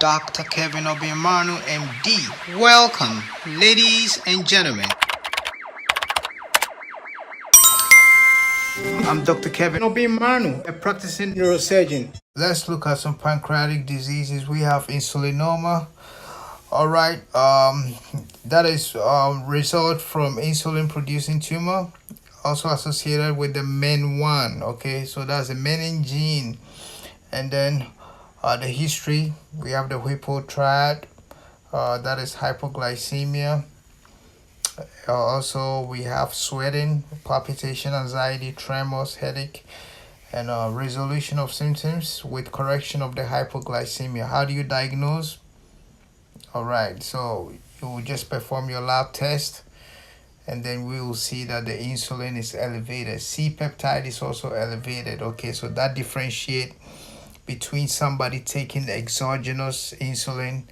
Dr.KEVIN OBENG-Marnu, MD. Welcome, ladies and gentlemen. I'm Dr. Kevin OBENG-Marnu, a practicing neurosurgeon. Let's look at some pancreatic diseases. We have insulinoma. All right, that is result from insulin producing tumor, also associated with the MEN1. Okay, so that's the menin gene. And then the history, we have the Vipoma triad, that is hypoglycemia. Also, we have sweating, palpitation, anxiety, tremors, headache, and resolution of symptoms with correction of the hypoglycemia. How do you diagnose? All right, so you will just perform your lab test, and then we will see that the insulin is elevated. C-peptide is also elevated. Okay, so that differentiate between somebody taking exogenous insulin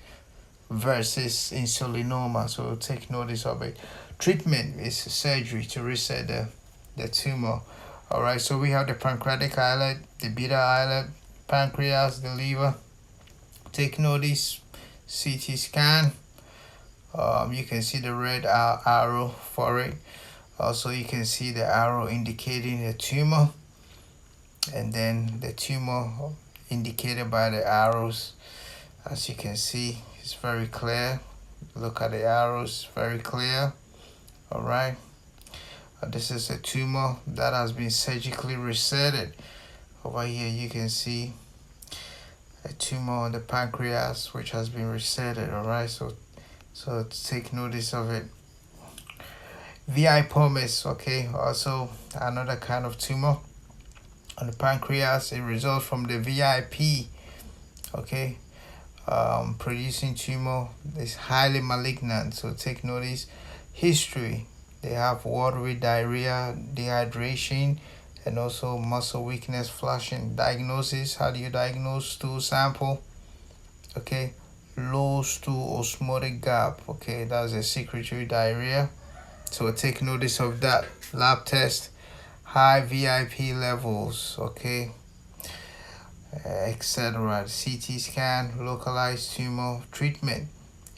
versus insulinoma. So take notice of it. Treatment is surgery to reset the tumor. All right, so we have the pancreatic islet, the beta islet, pancreas, the liver. Take notice. CT scan. You can see the red arrow for it. Also, you can see the arrow indicating the tumor, and then the tumor indicated by the arrows. As you can see, it's very clear. Look at the arrows, very clear. All right, this is a tumor that has been surgically resetted. Over here you can see a tumor on the pancreas which has been resetted. All right, so take notice of it. Vipoma, okay, also another kind of tumor on the pancreas. It results from the VIP, okay, producing tumor. Is highly malignant, so take notice. History, they have watery diarrhea, dehydration, and also muscle weakness, flushing. Diagnosis, how do you diagnose? Stool sample, okay, low stool osmotic gap, okay, that's a secretory diarrhea, so take notice of that. Lab test, high VIP levels, okay, etc. CT scan, localized tumor. Treatment,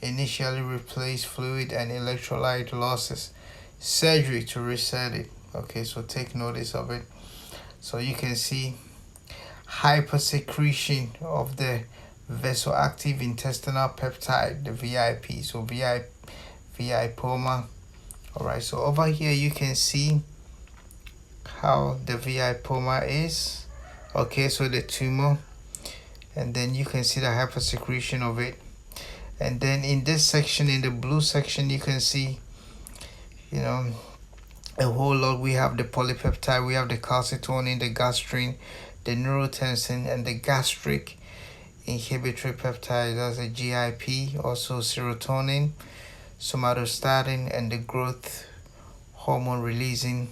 initially replace fluid and electrolyte losses. Surgery to reset it. Okay, so take notice of it. So you can see hypersecretion of the vasoactive intestinal peptide, the VIP. So Vipoma. All right, so over here you can see how the Vipoma is. Okay, so the tumor, and then you can see the hypersecretion of it. And then in this section, in the blue section, you can see, you know, a whole lot. We have the polypeptide, we have the calcitonin, the gastrin, the neurotensin, and the gastric inhibitory peptide. That's a GIP, also serotonin, somatostatin, and the growth hormone releasing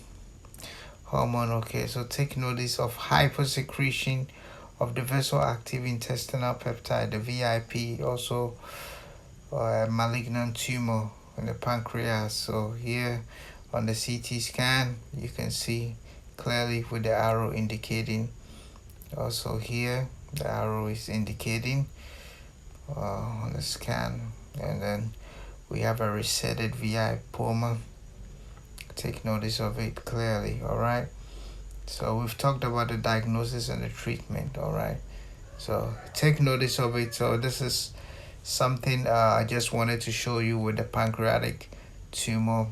hormone. Okay, so take notice of hypersecretion of the vasoactive intestinal peptide, the VIP, also a malignant tumor in the pancreas. So here on the CT scan, you can see clearly with the arrow indicating. Also here, the arrow is indicating on the scan. And then we have a resetted Vipoma. Take notice of it clearly. All right, so we've talked about the diagnosis and the treatment. All right, so take notice of it. So this is something I just wanted to show you with the pancreatic tumor,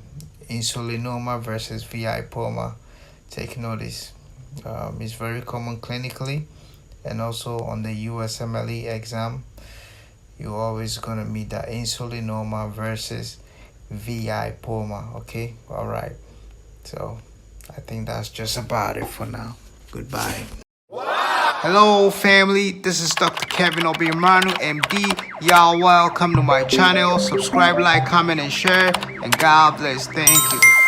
insulinoma versus Vipoma. Take notice. It's very common clinically, and also on the USMLE exam, you're always gonna meet the insulinoma versus Vipoma. Okay, all right, so I think that's just about it for now. Goodbye. Hello family, this is Dr. Kevin OBENG-Marnu, MD. Y'all welcome to my channel. Subscribe, like, comment, and share, and God bless. Thank you.